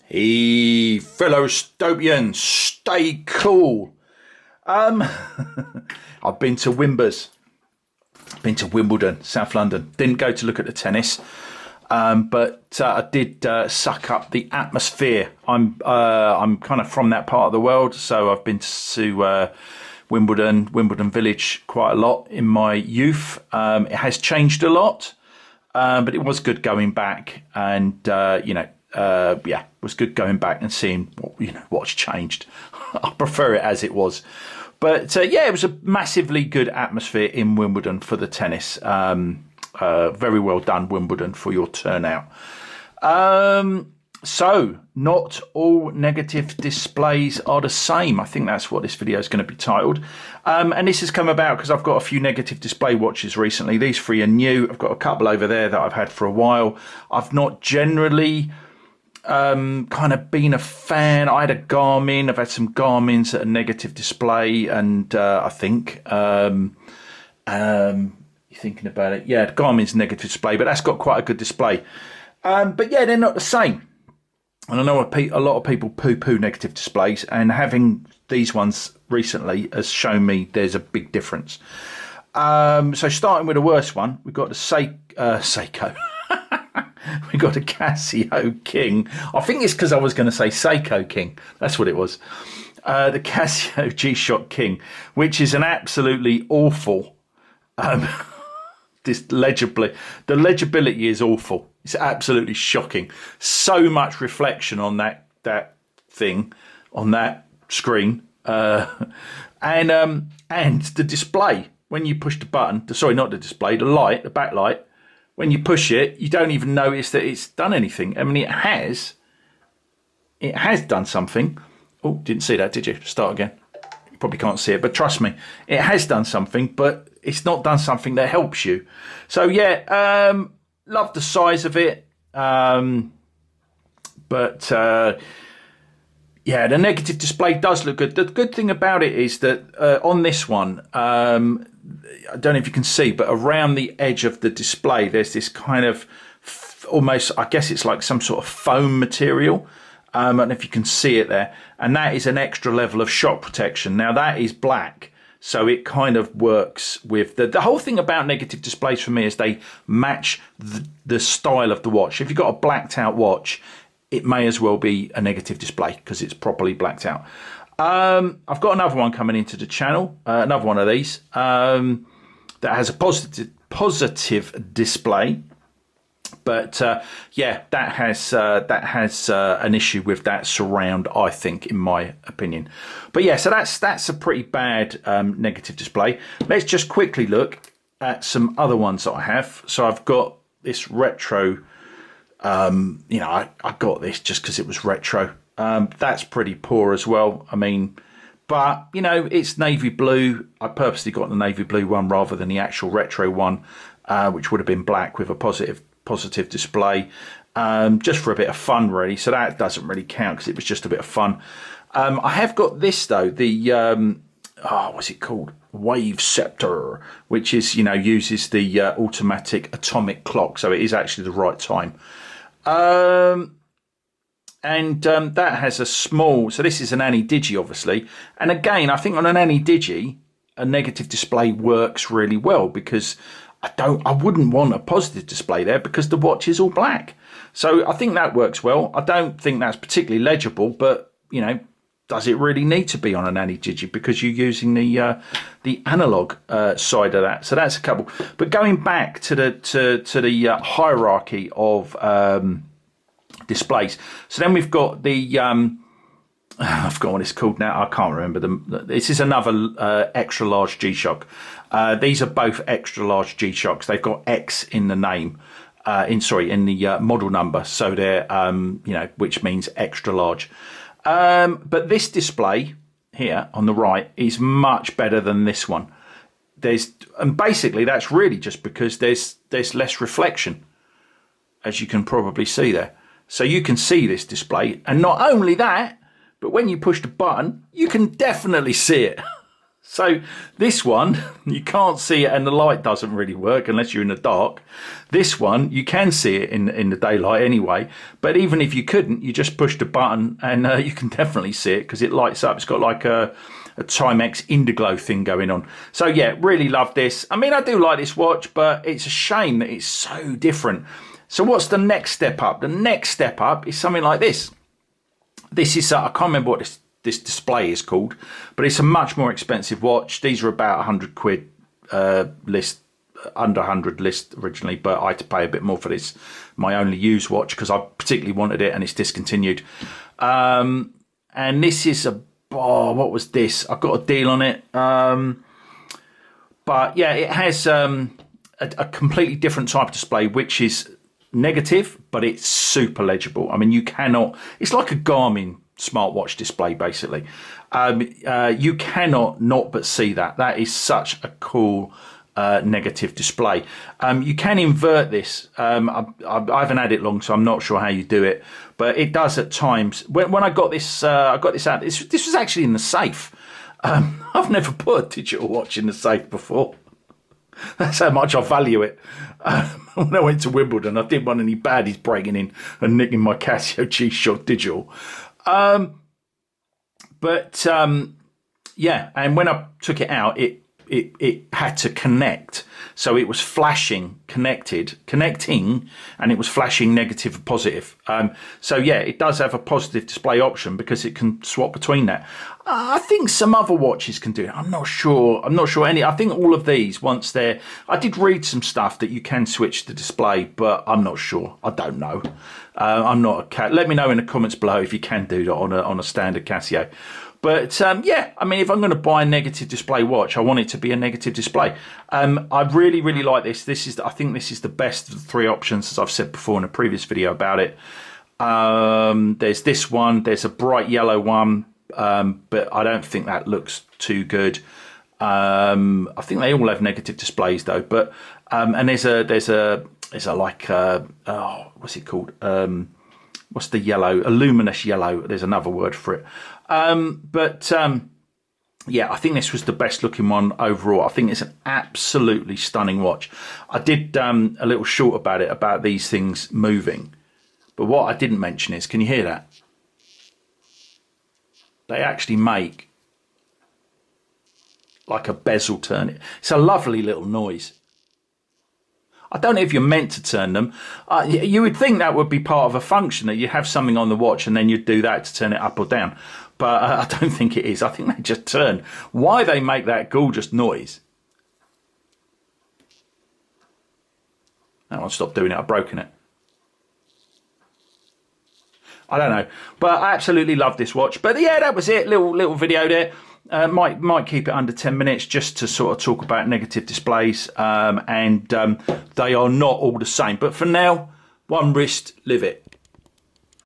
Hey, fellow Stopians, stay cool. I've been to Wimbledon, South London. Didn't go to look at the tennis, but I did suck up the atmosphere. I'm kind of from that part of the world, so I've been to Wimbledon Village quite a lot in my youth. It has changed a lot, but it was good going back, and it was good going back and seeing what's changed. I prefer it as it was, but it was a massively good atmosphere in Wimbledon for the tennis. Very well done, Wimbledon, for your turnout. So not all negative displays are the same. I think that's what this video is going to be titled. And this has come about because I've got a few negative display watches recently. These three are new. I've got a couple over there that I've had for a while. I've not generally kind of been a fan. I had a Garmin. I've had some Garmins at a negative display, and I think you're thinking about it. Yeah, Garmin's negative display, but that's got quite a good display. But yeah, they're not the same. And I know a lot of people poo-poo negative displays, and having these ones recently has shown me there's a big difference. So starting with the worst one, we've got the Seiko. We got a Casio King. I think it's because I was going to say Seiko King. That's what it was. The Casio G-Shock King, which is an absolutely awful. The legibility is awful. It's absolutely shocking. So much reflection on that thing, on that screen, and the display. When you push the button, sorry, not the display, the light, the backlight. When you push it, you don't even notice that it's done anything. I mean, it has done something. Oh, didn't see that, did you? Start again. You probably can't see it, but trust me, it has done something, but it's not done something that helps you. So yeah, love the size of it. The negative display does look good. The good thing about it is that on this one, I don't know if you can see, but around the edge of the display, there's this kind of almost, I guess it's like some sort of foam material. I don't know if you can see it there. And that is an extra level of shock protection. Now that is black, so it kind of works with the whole thing about negative displays for me is they match the style of the watch. If you've got a blacked out watch, it may as well be a negative display because it's properly blacked out. I've got another one coming into the channel, another one of these that has a positive display, but that has an issue with that surround, I think, in my opinion. But yeah, so that's a pretty bad negative display. Let's just quickly look at some other ones that I have. So I've got this retro. I got this just because it was retro. That's pretty poor as well. I mean, but it's navy blue. I purposely got the navy blue one rather than the actual retro one, which would have been black with a positive display, just for a bit of fun, really. So that doesn't really count because it was just a bit of fun. I have got this though, the what's it called? Wave Scepter, which is uses the automatic atomic clock, so it is actually the right time. That has a small, so this is an Ani-Digi, obviously. And again, I think on an Ani-Digi, a negative display works really well because I wouldn't want a positive display there because the watch is all black. So I think that works well. I don't think that's particularly legible, but does it really need to be on an Ani-Digi because you're using the analog side of that? So that's a couple. But going back to the hierarchy of displays. So then we've got the I've forgotten what it's called now. I can't remember them. This is another extra large G-Shock. These are both extra large G-Shocks. They've got X in the name, in the model number. So they're which means extra large. But this display here on the right is much better than this one. And basically that's really just because there's less reflection, as you can probably see there. So you can see this display, and not only that, but when you push the button, you can definitely see it. So this one, you can't see it and the light doesn't really work unless you're in the dark. This one, you can see it in the daylight anyway. But even if you couldn't, you just push the button and you can definitely see it because it lights up. It's got like a Timex Indiglo thing going on. So yeah, really love this. I mean, I do like this watch, but it's a shame that it's so different. So what's the next step up? The next step up is something like this. This is, I can't remember what this display is called, but it's a much more expensive watch. These are about 100 quid list, under 100 list originally, but I had to pay a bit more for this, my only used watch, because I particularly wanted it and it's discontinued. And this is what was this? I got a deal on it. But yeah, it has a completely different type of display, which is negative, but it's super legible. I mean, you cannot, it's like a Garmin smartwatch display basically. You cannot not but see that. That is such a cool negative display. You can invert this. I haven't had it long, so I'm not sure how you do it, but it does at times. When I got this out, this was actually in the safe. I've never put a digital watch in the safe before. That's how much I value it. When I went to Wimbledon, I didn't want any baddies breaking in and nicking my Casio G-Shock digital. Yeah, and when I took it out, it had to connect. So it was flashing, connecting, and it was flashing negative and positive. So yeah, it does have a positive display option because it can swap between that. I think some other watches can do it. I'm not sure any. I think all of these, once they're, I did read some stuff that you can switch the display, but I'm not sure. I don't know. I'm not a cat. Let me know in the comments below if you can do that on a standard Casio. But yeah, I mean, if I'm going to buy a negative display watch, I want it to be a negative display. I really, really like this. I think this is the best of the three options, as I've said before in a previous video about it. There's this one. There's a bright yellow one, but I don't think that looks too good. I think they all have negative displays though. But and there's a like what's it called? What's the yellow? A luminous yellow. There's another word for it. Yeah, I think this was the best looking one overall. I think it's an absolutely stunning watch. I did a little short about it, about these things moving. But what I didn't mention is, can you hear that? They actually make like a bezel turn. It's a lovely little noise. I don't know if you're meant to turn them. You would think that would be part of a function, that you have something on the watch and then you'd do that to turn it up or down. But I don't think it is. I think they just turn. Why they make that gorgeous noise? I'll stop doing it. I've broken it. I don't know. But I absolutely love this watch. But yeah, that was it. Little video there. Might keep it under 10 minutes just to sort of talk about negative displays. And they are not all the same. But for now, one wrist, live it.